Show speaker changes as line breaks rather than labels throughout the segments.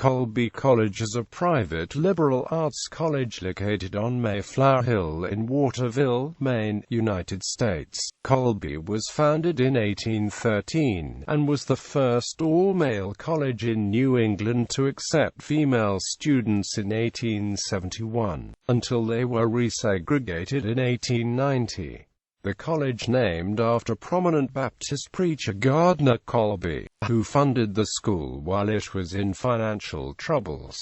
Colby College is a private liberal arts college located on Mayflower Hill in Waterville, Maine, United States. Colby was founded in 1813, and was the first all-male college in New England to accept female students in 1871, until they were resegregated in 1890. The college named after prominent Baptist preacher Gardner Colby, who funded the school while it was in financial troubles.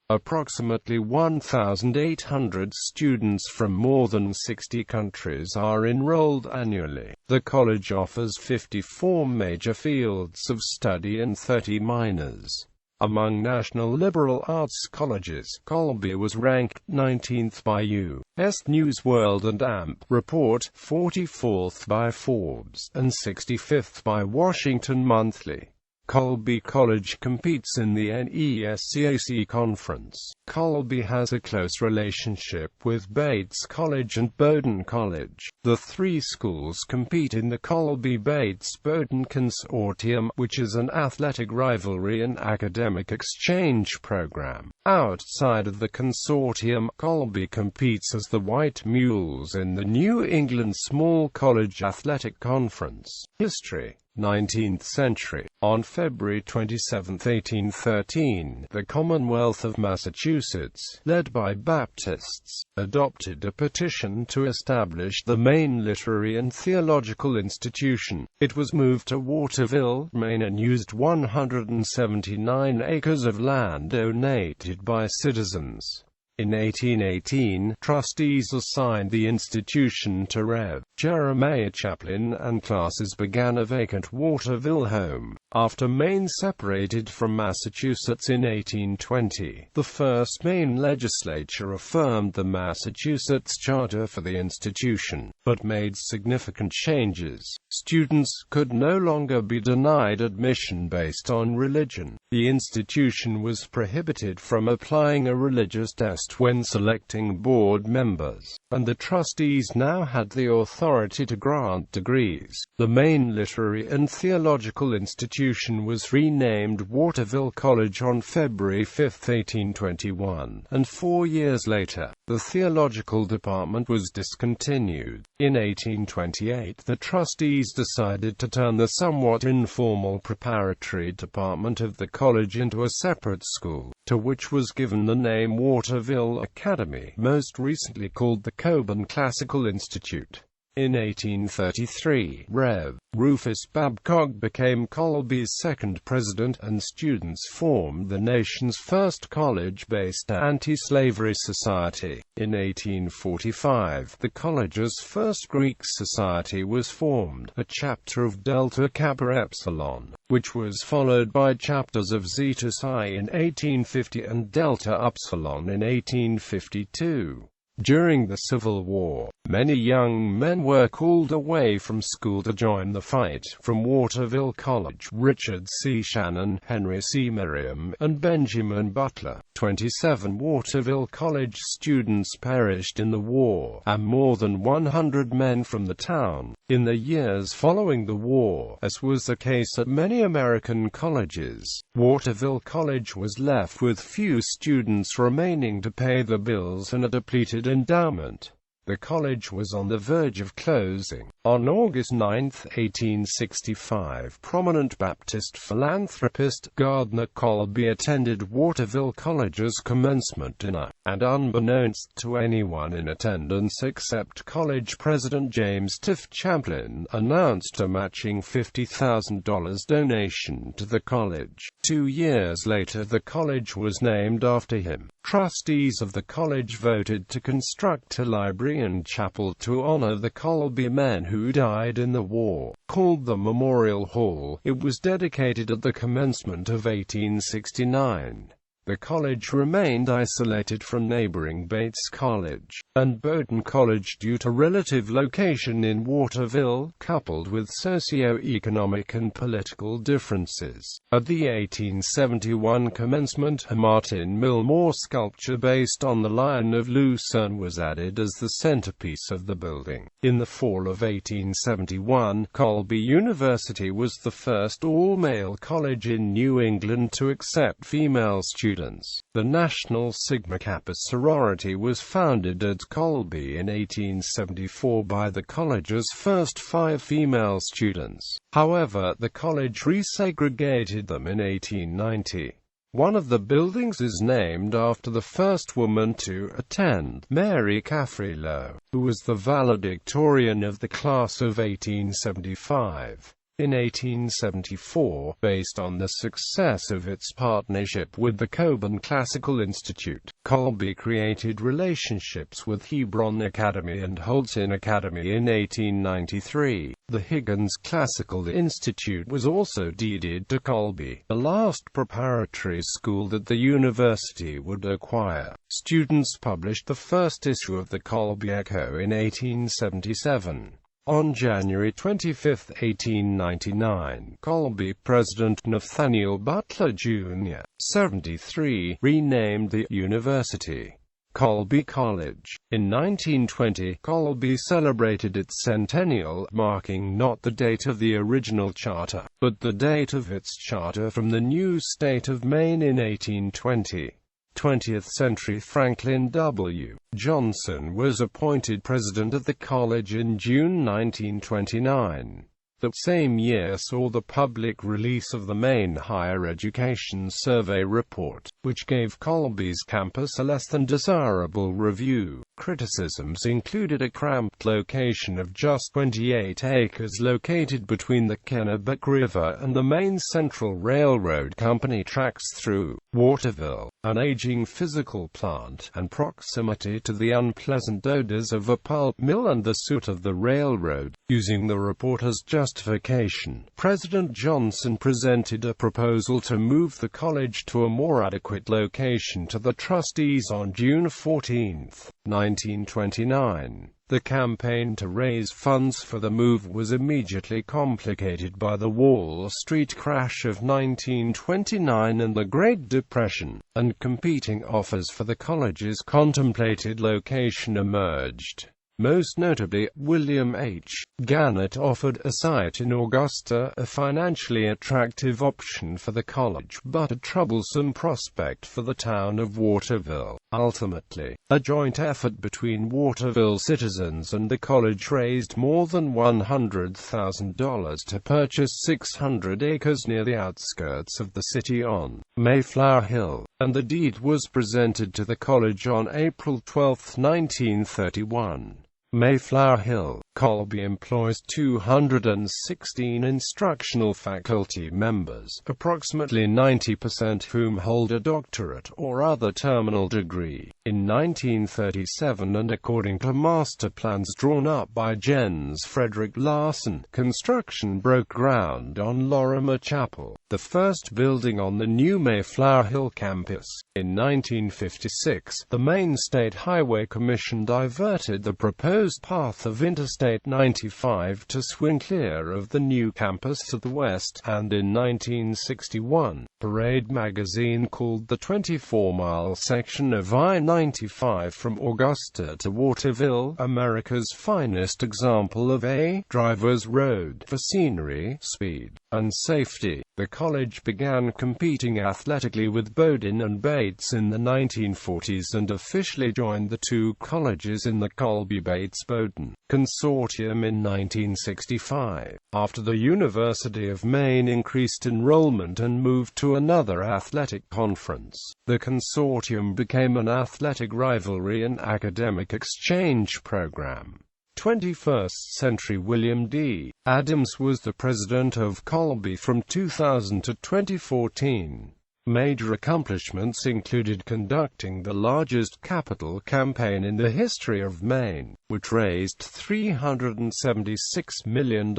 Approximately 1,800 students from more than 60 countries are enrolled annually. The college offers 54 major fields of study and 30 minors. Among national liberal arts colleges, Colby was ranked 19th by U.S. News World and AMP Report, 44th by Forbes, and 65th by Washington Monthly. Colby College competes in the NESCAC Conference. Colby has a close relationship with Bates College and Bowdoin College. The three schools compete in the Colby-Bates-Bowdoin Consortium, which is an athletic rivalry and academic exchange program. Outside of the consortium, Colby competes as the White Mules in the New England Small College Athletic Conference. History: 19th century. On February 27, 1813, the Commonwealth of Massachusetts, led by Baptists, adopted a petition to establish the Maine Literary and Theological Institution. It was moved to Waterville, Maine, and used 179 acres of land donated by citizens. In 1818, trustees assigned the institution to Rev. Jeremiah Chaplin, and classes began a vacant Waterville home. After Maine separated from Massachusetts in 1820, the first Maine legislature affirmed the Massachusetts charter for the institution, but made significant changes. Students could no longer be denied admission based on religion. The institution was prohibited from applying a religious test when selecting board members, and the trustees now had the authority to grant degrees. The Maine Literary and Theological Institution was renamed Waterville College on February 5, 1821, and 4 years later, the theological department was discontinued. In 1828, the trustees decided to turn the somewhat informal preparatory department of the college into a separate school, to which was given the name Waterville Academy, most recently called the Coburn Classical Institute. In 1833, Rev. Rufus Babcock became Colby's second president, and students formed the nation's first college-based anti-slavery society. In 1845, the college's first Greek society was formed, a chapter of Delta Kappa Epsilon, which was followed by chapters of Zeta Psi in 1850 and Delta Upsilon in 1852. During the Civil War, many young men were called away from school to join the fight. From Waterville College, Richard C. Shannon, Henry C. Merriam, and Benjamin Butler, 27 Waterville College students perished in the war, and more than 100 men from the town. In the years following the war, as was the case at many American colleges, Waterville College was left with few students remaining to pay the bills and a depleted endowment. The college was on the verge of closing. On August 9, 1865, prominent Baptist philanthropist Gardner Colby attended Waterville College's commencement dinner, and unbeknownst to anyone in attendance except college president James Tiff Champlin, announced a matching $50,000 donation to the college. 2 years later, the college was named after him. Trustees of the college voted to construct a library and chapel to honor the Colby men who died in the war. Called the Memorial Hall, it was dedicated at the commencement of 1869. The college remained isolated from neighboring Bates College and Bowdoin College due to relative location in Waterville, coupled with socio-economic and political differences. At the 1871 commencement, a Martin Milmore sculpture based on the Lion of Lucerne was added as the centerpiece of the building. In the fall of 1871, Colby University was the first all-male college in New England to accept female students. students. The National Sigma Kappa sorority was founded at Colby in 1874 by the college's first 5 female students. However, the college resegregated them in 1890. One of the buildings is named after the first woman to attend, Mary Caffrey Lowe, who was the valedictorian of the class of 1875. In 1874, based on the success of its partnership with the Coburn Classical Institute, Colby created relationships with Hebron Academy and Holton Academy in 1893. The Higgins Classical Institute was also deeded to Colby, the last preparatory school that the university would acquire. Students published the first issue of the Colby Echo in 1877. On January 25, 1899, Colby President Nathaniel Butler Jr., 73, renamed the university Colby College. In 1920, Colby celebrated its centennial, marking not the date of the original charter, but the date of its charter from the new state of Maine in 1820. 20th century Franklin W. Johnson was appointed president of the college in June 1929. The same year saw the public release of the Maine Higher Education Survey report, which gave Colby's campus a less than desirable review. Criticisms included a cramped location of just 28 acres located between the Kennebec River and the Maine Central Railroad Company tracks through Waterville, an aging physical plant, and proximity to the unpleasant odors of a pulp mill and the soot of the railroad. Using the report as justification, President Johnson presented a proposal to move the college to a more adequate location to the trustees on June 14, 1929. The campaign to raise funds for the move was immediately complicated by the Wall Street crash of 1929 and the Great Depression, and competing offers for the college's contemplated location emerged. Most notably, William H. Gannett offered a site in Augusta, a financially attractive option for the college but a troublesome prospect for the town of Waterville. Ultimately, a joint effort between Waterville citizens and the college raised more than $100,000 to purchase 600 acres near the outskirts of the city on Mayflower Hill, and the deed was presented to the college on April 12, 1931. Mayflower Hill. Colby employs 216 instructional faculty members, approximately 90% whom hold a doctorate or other terminal degree. In 1937, and according to master plans drawn up by Jens Frederick Larson, construction broke ground on Lorimer Chapel, the first building on the new Mayflower Hill campus. In 1956, the Maine State Highway Commission diverted the proposed path of Interstate 95 to swing clear of the new campus to the west, and in 1961, Parade magazine called the 24-mile section of I-95 from Augusta to Waterville America's finest example of a driver's road for scenery, speed, and safety. The college began competing athletically with Bowdoin and Bates in the 1940s and officially joined the two colleges in the Colby-Bates-Bowdoin consortium in 1965. After the University of Maine increased enrollment and moved to another athletic conference, the consortium became an athletic rivalry and academic exchange program. 21st century William D. Adams was the president of Colby from 2000 to 2014. Major accomplishments included conducting the largest capital campaign in the history of Maine, which raised $376 million,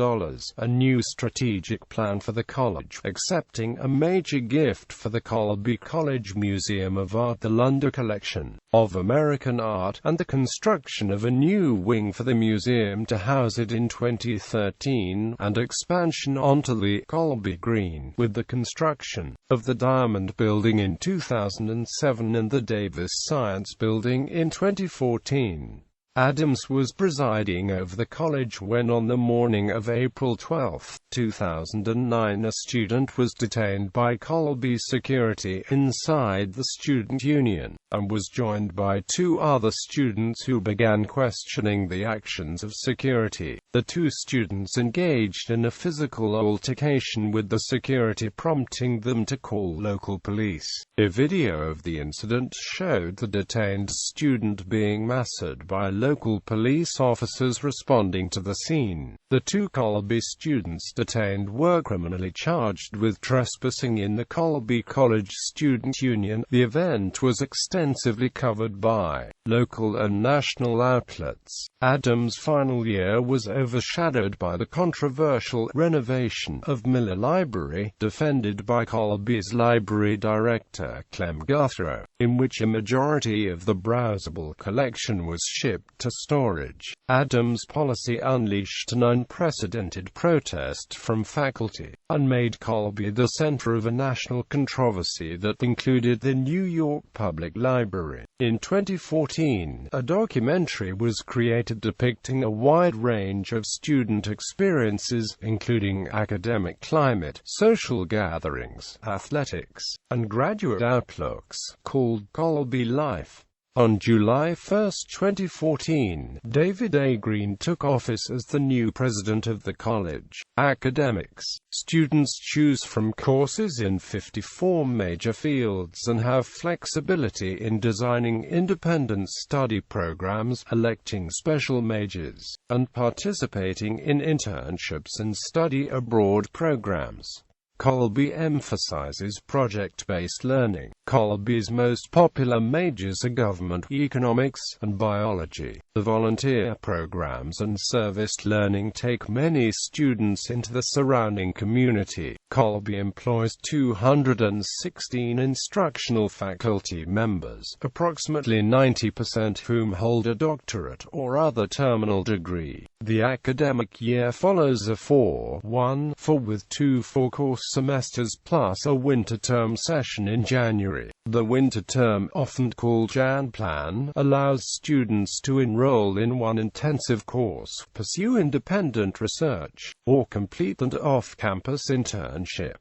a new strategic plan for the college, accepting a major gift for the Colby College Museum of Art, the Lunder Collection of American Art, and the construction of a new wing for the museum to house it in 2013, and expansion onto the Colby Green, with the construction of the Diamond Building in 2007 and the Davis Science Building in 2014. Adams was presiding over the college when on the morning of April 12, 2009 a student was detained by Colby security inside the student union, and was joined by two other students who began questioning the actions of security. The two students engaged in a physical altercation with the security, prompting them to call local police. A video of the incident showed the detained student being massacred by local police officers responding to the scene. The two Colby students detained were criminally charged with trespassing in the Colby College Student Union. The event was extensively covered by local and national outlets. Adams' final year was overshadowed by the controversial renovation of Miller Library, defended by Colby's library director Clem Guthrow, in which a majority of the browsable collection was shipped to storage. Adams' policy unleashed an unprecedented protest from faculty, and made Colby the center of a national controversy that included the New York Public Library. In 2014, a documentary was created depicting a wide range of student experiences, including academic climate, social gatherings, athletics, and graduate outlooks, called Colby Life. On July 1, 2014, David A. Green took office as the new president of the college. Academics. Students choose from courses in 54 major fields and have flexibility in designing independent study programs, electing special majors, and participating in internships and study abroad programs. Colby emphasizes project-based learning. Colby's most popular majors are government, economics, and biology. The volunteer programs and service learning take many students into the surrounding community. Colby employs 216 instructional faculty members, approximately 90% whom hold a doctorate or other terminal degree. The academic year follows a 4-1-4 with 2 four-course semesters plus a winter term session in January. The winter term, often called Jan Plan, allows students to enroll in one intensive course, pursue independent research, or complete an off-campus internship.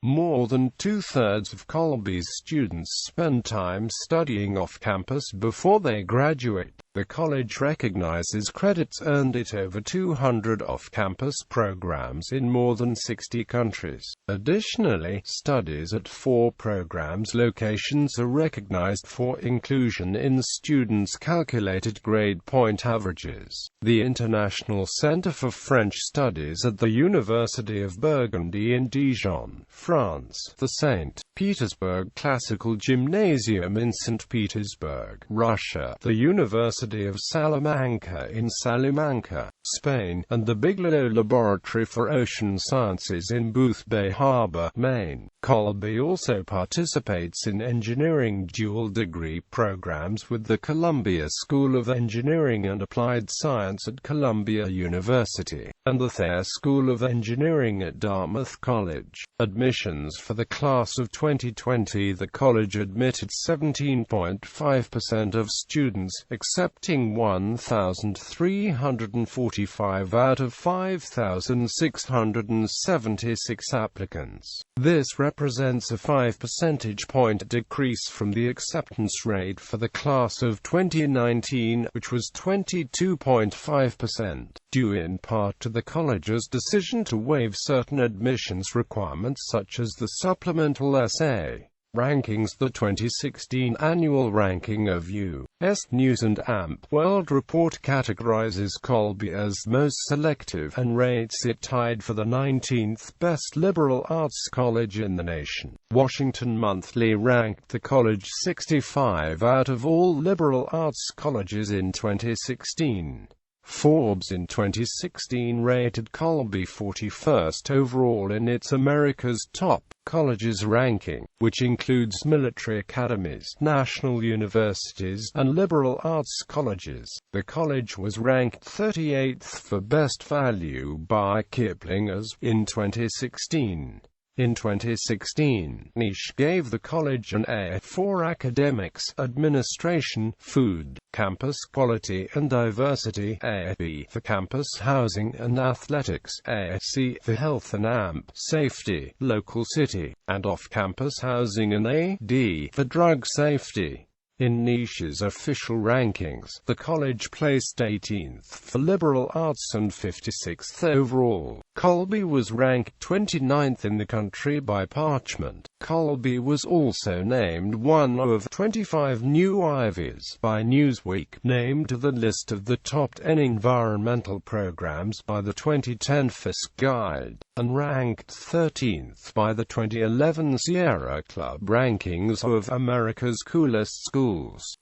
More than two-thirds of Colby's students spend time studying off-campus before they graduate. The college recognizes credits earned at over 200 off-campus programs in more than 60 countries. Additionally, studies at 4 programs locations are recognized for inclusion in students' calculated grade point averages. The International Center for French Studies at the University of Burgundy in Dijon, France, the St. Petersburg Classical Gymnasium in St. Petersburg, Russia, the University of Salamanca in Salamanca, Spain, and the Bigelow Laboratory for Ocean Sciences in Boothbay Harbor, Maine. Colby also participates in engineering dual-degree programs with the Columbia School of Engineering and Applied Science at Columbia University, and the Thayer School of Engineering at Dartmouth College. Admissions for the class of 2020. The college admitted 17.5% of students, accepting 1,345 out of 5,676 applicants. This represents a 5 percentage point decrease from the acceptance rate for the class of 2019, which was 22.5%, due in part to the college's decision to waive certain admissions requirements such as the supplemental essay rankings. The 2016 annual ranking of U.S. News & AMP World Report categorizes Colby as most selective and rates it tied for the 19th best liberal arts college in the nation. Washington Monthly ranked the college 65 out of all liberal arts colleges in 2016. Forbes in 2016 rated Colby 41st overall in its America's Top Colleges ranking, which includes military academies, national universities, and liberal arts colleges. The college was ranked 38th for Best Value by Kipling in 2016. In 2016, Niche gave the college an A for academics, administration, food, campus quality and diversity, A, B for campus housing and athletics, A, C for health and AMP, safety, local city, and off-campus housing, and A, D for drug safety. In Niche's official rankings, the college placed 18th for liberal arts and 56th overall. Colby was ranked 29th in the country by Parchment. Colby was also named one of 25 new Ivies by Newsweek, named to the list of the top 10 environmental programs by the 2010 Fisk Guide, and ranked 13th by the 2011 Sierra Club rankings of America's coolest schools.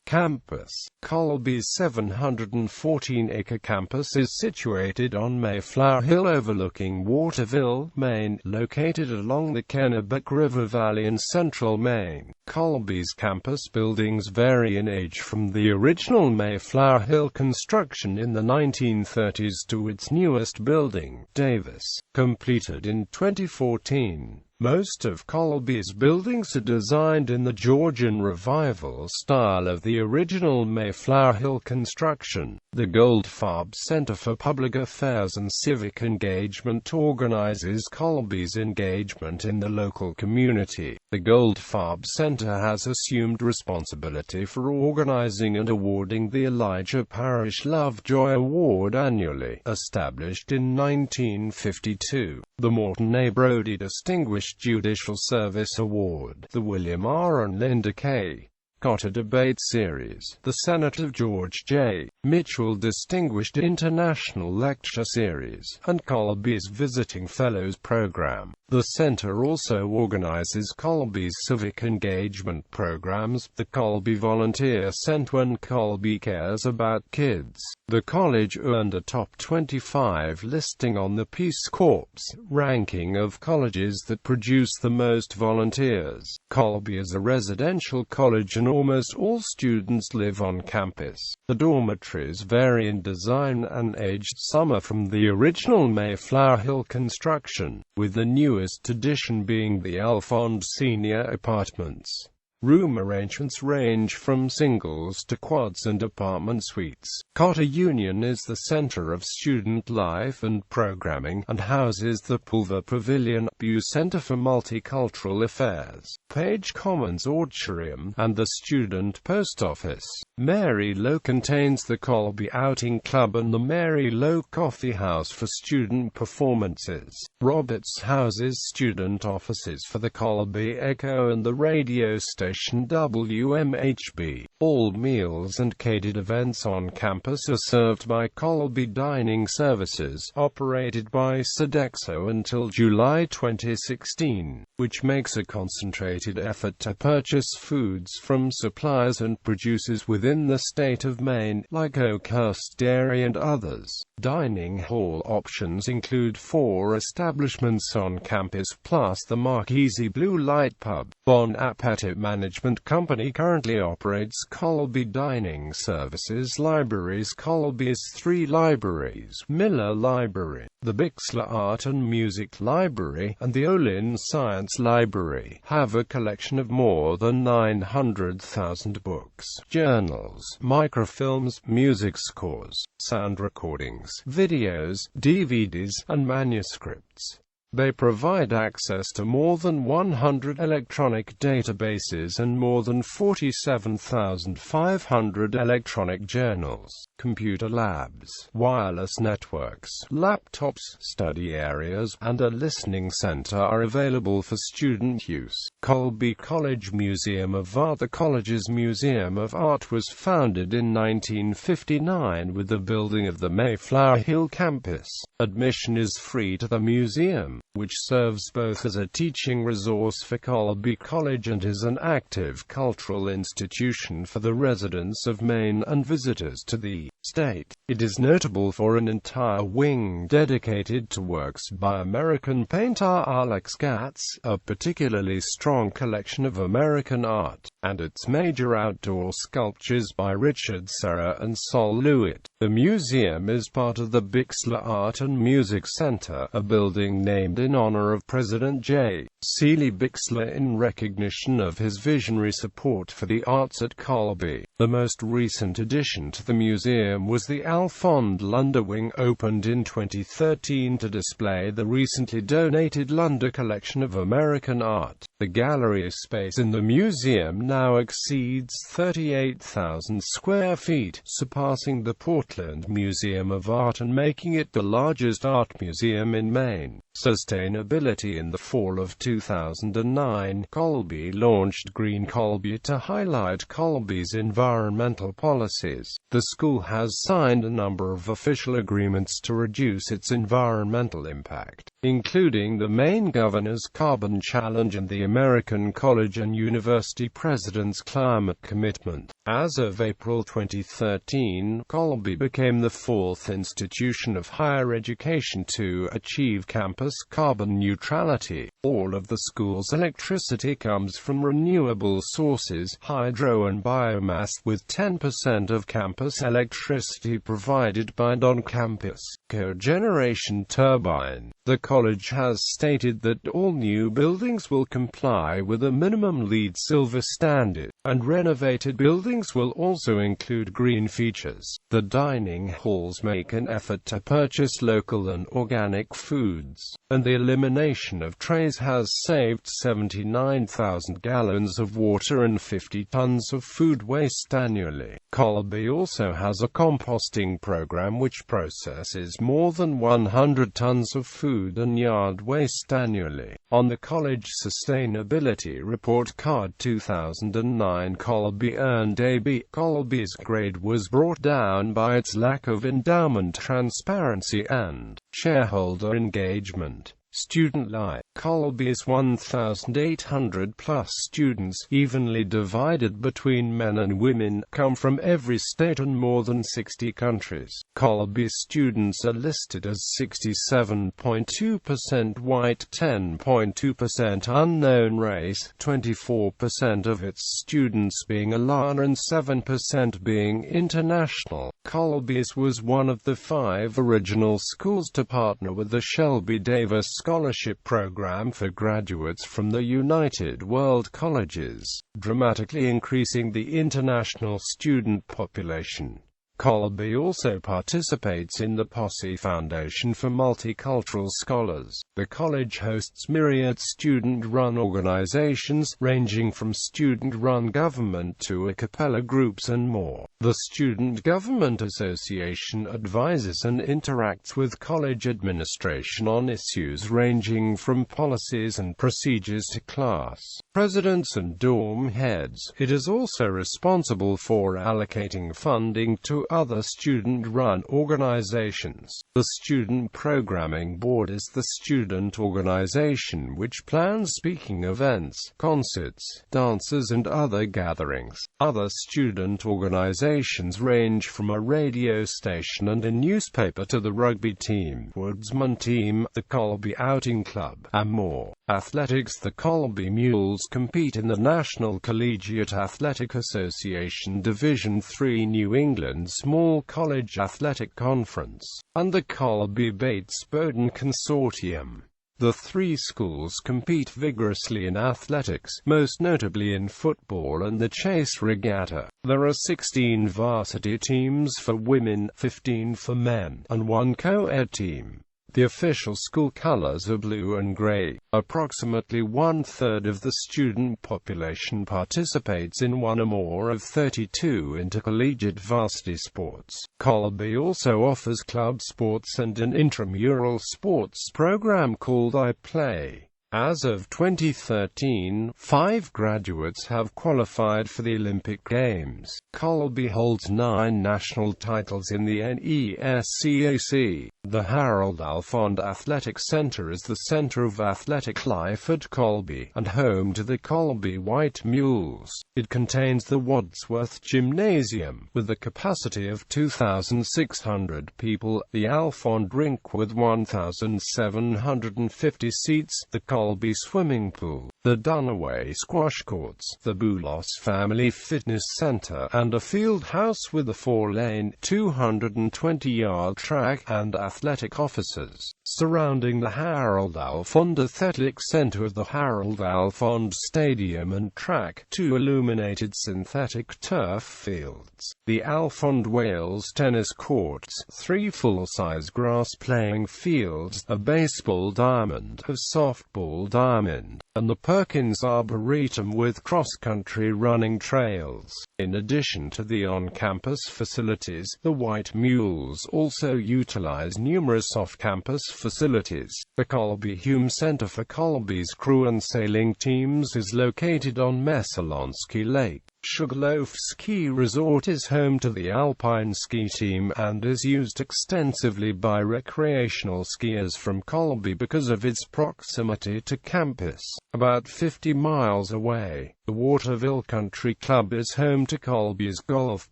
Campus. Colby's 714-acre campus is situated on Mayflower Hill overlooking Waterville, Maine, located along the Kennebec River Valley in central Maine. Colby's campus buildings vary in age from the original Mayflower Hill construction in the 1930s to its newest building, Davis, completed in 2014. Most of Colby's buildings are designed in the Georgian Revival style of the original Mayflower Hill construction. The Goldfarb Center for Public Affairs and Civic Engagement organizes Colby's engagement in the local community. The Goldfarb Center has assumed responsibility for organizing and awarding the Elijah Parish Lovejoy Award annually, established in 1952. The Morton A. Brody Distinguished Judicial Service Award, the William R. and Linda K. Cotter Debate Series, the Senator George J. Mitchell Distinguished International Lecture Series, and Colby's Visiting Fellows Program. The center also organizes Colby's civic engagement programs, the Colby Volunteer Center and Colby Cares About Kids. The college earned a top 25 listing on the Peace Corps ranking of colleges that produce the most volunteers. Colby is a residential college and almost all students live on campus. The dormitories vary in design and age. Some are from the original Mayflower Hill construction, with the newest addition being the Alfond Senior Apartments. Room arrangements range from singles to quads and apartment suites. Cotter Union is the center of student life and programming, and houses the Pulver Pavilion, Bu Center for Multicultural Affairs, Page Commons Auditorium, and the Student Post Office. Mary Lowe contains the Colby Outing Club and the Mary Lowe Coffee House for student performances. Roberts houses student offices for the Colby Echo and the radio station WMHB. All meals and catered events on campus are served by Colby Dining Services, operated by Sodexo until July 2016, which makes a concentrated effort to purchase foods from suppliers and producers within the state of Maine, like Oakhurst Dairy and others. Dining hall options include 4 establishments on campus plus the Marquise Blue Light Pub. Bon Appetit Management Company currently operates Colby Dining Services Libraries. Colby's 3 libraries, Miller Library, the Bixler Art and Music Library, and the Olin Science Library, have a collection of more than 900,000 books, journals, microfilms, music scores, sound recordings, videos, DVDs, and manuscripts. They provide access to more than 100 electronic databases and more than 47,500 electronic journals, computer labs, wireless networks, laptops, study areas, and a listening center are available for student use. Colby College Museum of Art. The college's Museum of Art was founded in 1959 with the building of the Mayflower Hill campus. Admission is free to the museum, which serves both as a teaching resource for Colby College and is an active cultural institution for the residents of Maine and visitors to the state. It is notable for an entire wing dedicated to works by American painter Alex Katz, a particularly strong collection of American art, and its major outdoor sculptures by Richard Serra and Sol Lewitt. The museum is part of the Bixler Art and Music Center, a building named in honor of President J. Seeley Bixler in recognition of his visionary support for the arts at Colby. The most recent addition to the museum was the Alfond Lunder Wing, opened in 2013 to display the recently donated Lunder collection of American art. The gallery space in the museum now exceeds 38,000 square feet, surpassing the Portland Museum of Art and making it the largest art museum in Maine. Sustainability. In the fall of 2009, Colby launched Green Colby to highlight Colby's environmental policies. The school has signed a number of official agreements to reduce its environmental impact, including the Maine Governor's Carbon Challenge and the American College and University President's Climate Commitment. As of April 2013, Colby became the fourth institution of higher education to achieve campus carbon neutrality. All of the school's electricity comes from renewable sources, hydro and biomass, with 10% of campus electricity provided by on-campus cogeneration turbine. The college has stated that all new buildings will comply with a minimum LEED Silver standard, and renovated buildings will also include green features. The dining halls make an effort to purchase local and organic foods, and the elimination of trays has saved 79,000 gallons of water and 50 tons of food waste annually. Colby also has a composting program which processes more than 100 tons of food and yard waste annually. On the college Sustainability Report Card 2009, Colby earned a B. Colby's grade was brought down by its lack of endowment transparency and shareholder engagement. Student life. Colby's 1,800-plus students, evenly divided between men and women, come from every state and more than 60 countries. Colby's students are listed as 67.2% white, 10.2% unknown race, 24% of its students being Alana and 7% being international. Colby's was one of the 5 original schools to partner with the Shelby Davis Scholarship Program for graduates from the United World Colleges, dramatically increasing the international student population. Colby also participates in the Posse Foundation for Multicultural Scholars. The college hosts myriad student-run organizations, ranging from student-run government to a cappella groups and more. The Student Government Association advises and interacts with college administration on issues ranging from policies and procedures to class presidents and dorm heads. It is also responsible for allocating funding to other student-run organizations. The Student Programming Board is the student organization which plans speaking events, concerts, dances and other gatherings. Other student organizations range from a radio station and a newspaper to the rugby team, woodsman team, the Colby Outing Club, and more. Athletics. The Colby Mules compete in the National Collegiate Athletic Association Division III New England Small College Athletic Conference, and the Colby Bates Bowdoin Consortium. The 3 schools compete vigorously in athletics, most notably in football and the Chase Regatta. There are 16 varsity teams for women, 15 for men, and 1 co-ed team. The official school colors are blue and gray. Approximately 1/3 of the student population participates in one or more of 32 intercollegiate varsity sports. Colby also offers club sports and an intramural sports program called I Play. As of 2013, 5 graduates have qualified for the Olympic Games. Colby holds 9 national titles in the NESCAC. The Harold Alfond Athletic Center is the center of athletic life at Colby, and home to the Colby White Mules. It contains the Wadsworth Gymnasium, with a capacity of 2,600 people, the Alfond Rink with 1,750 seats, the Colby Swimming Pool, the Dunaway Squash Courts, the Boulos Family Fitness Center, and a field house with a 4-lane, 220-yard track, and athletic offices. surrounding the Harold Alfond Athletic Center of the Harold Alfond Stadium and track, 2 illuminated synthetic turf fields, the Alfond Wales tennis courts, 3 full-size grass playing fields, a baseball diamond, a softball diamond, and the Perkins Arboretum with cross-country running trails. In addition to the on-campus facilities, the White Mules also utilize numerous off-campus facilities. The Colby Hume Center for Colby's crew and sailing teams is located on Messalonsky Lake. Sugarloaf Ski Resort is home to the Alpine Ski Team and is used extensively by recreational skiers from Colby because of its proximity to campus. About 50 miles away, the Waterville Country Club is home to Colby's golf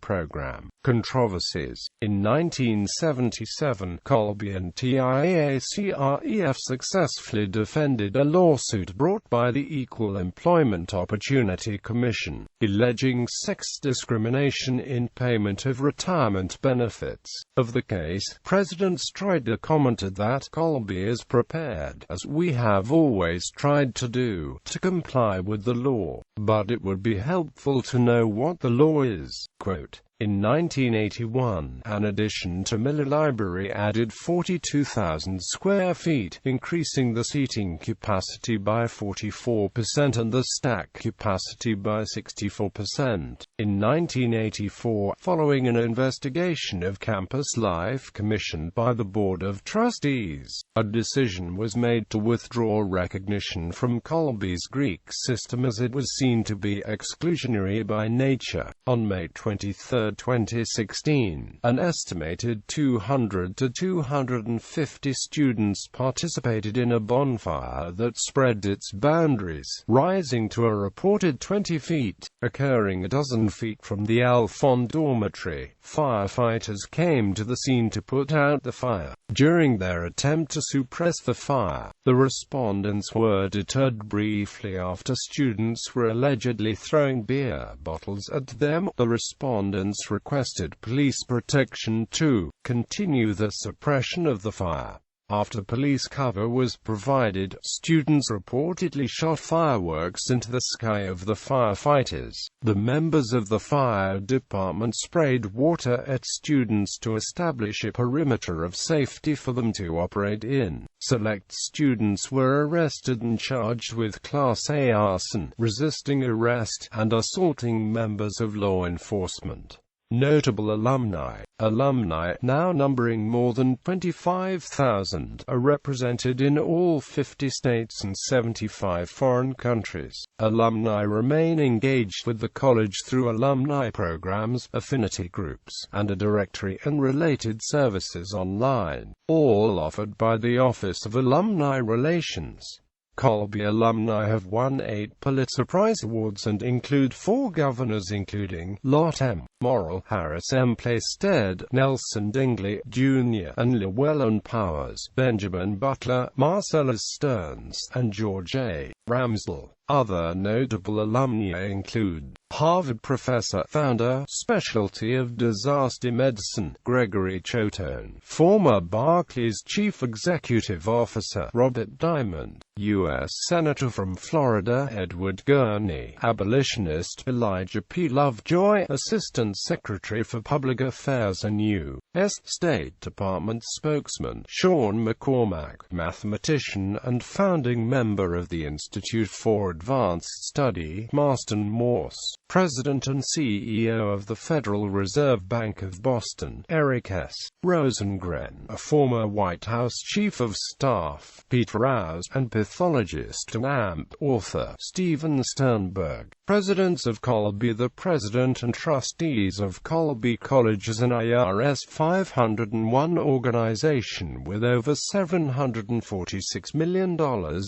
program. Controversies. In 1977, Colby and TIACREF successfully defended a lawsuit brought by the Equal Employment Opportunity Commission, alleging sex discrimination in payment of retirement benefits. Of the case, President Strider commented that Colby is prepared, as we have always tried to do, to comply with the law, but it would be helpful to know what the law is. Quote, in 1981, an addition to Miller Library added 42,000 square feet, increasing the seating capacity by 44% and the stack capacity by 64%. In 1984, following an investigation of campus life commissioned by the Board of Trustees, a decision was made to withdraw recognition from Colby's Greek system as it was seen to be exclusionary by nature. On May 23, 2016, an estimated 200 to 250 students participated in a bonfire that spread its boundaries, rising to a reported 20 feet, occurring a dozen feet from the Alfond dormitory. Firefighters came to the scene to put out the fire. During their attempt to suppress the fire, the respondents were deterred briefly after students were allegedly throwing beer bottles at them. The respondents requested police protection to continue the suppression of the fire. After police cover was provided, students reportedly shot fireworks into the sky of the firefighters. The members of the fire department sprayed water at students to establish a perimeter of safety for them to operate in. Select students were arrested and charged with Class A arson, resisting arrest, and assaulting members of law enforcement. Notable alumni. Alumni, now numbering more than 25,000, are represented in all 50 states and 75 foreign countries. Alumni remain engaged with the college through alumni programs, affinity groups, and a directory and related services online, all offered by the Office of Alumni Relations. Colby alumni have won 8 Pulitzer Prize awards and include 4 governors including Lot M. Morrill, Harris M. Placestead, Nelson Dingley, Jr., and Llewellyn Powers, Benjamin Butler, Marcellus Stearns, and George A. Ramsdell. Other notable alumni include Harvard professor, founder, specialty of disaster medicine, Gregory Chotone, former Barclays chief executive officer, Robert Diamond, U.S. Senator from Florida, Edward Gurney, abolitionist, Elijah P. Lovejoy, Assistant Secretary for Public Affairs and U.S. State Department spokesman, Sean McCormack, mathematician and founding member of the Institute for Advanced Study, Marston Morse, President and CEO of the Federal Reserve Bank of Boston, Eric S. Rosengren, a former White House Chief of Staff, Peter Rouse, and pathologist and AMP author, Stephen Sternberg. Presidents of Colby. The President and Trustees of Colby College is an IRS 501 organization with over $746 million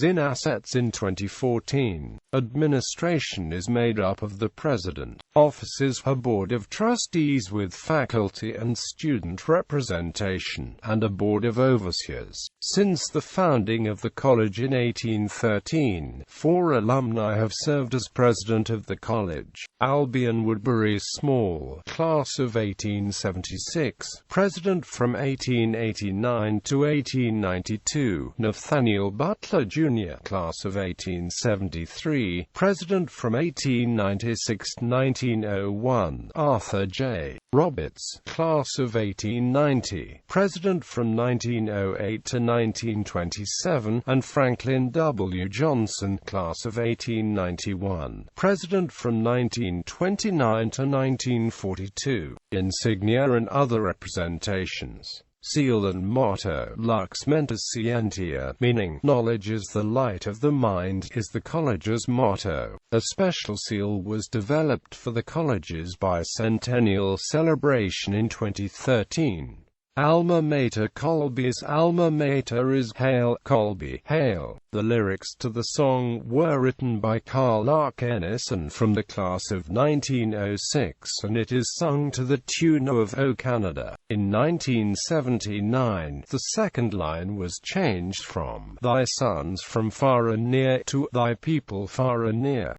in assets in 2014. Administration is made up of the President, offices, a Board of Trustees with faculty and student representation, and a Board of Overseers. Since the founding of the college in 1813, 4 alumni have served as president of the college. Albion Woodbury Small, class of 1876, president from 1889 to 1892. Nathaniel Butler Jr., class of 1873, president from 1896 to 1901. Arthur J. Roberts, class of 1890, president from 1908 to 1927, and Franklin W. Johnson, class of 1891, president from 1929 to 1942. Insignia and other representations. Seal and motto. Lux mentis scientia, meaning knowledge is the light of the mind, is the college's motto. A special seal was developed for the college's bicentennial celebration in 2013. Alma mater. Colby's alma mater is Hail, Colby, Hail. The lyrics to the song were written by Carl Arkenison from the class of 1906, and it is sung to the tune of O Canada. In 1979, the second line was changed from Thy sons from far and near to Thy people far and near.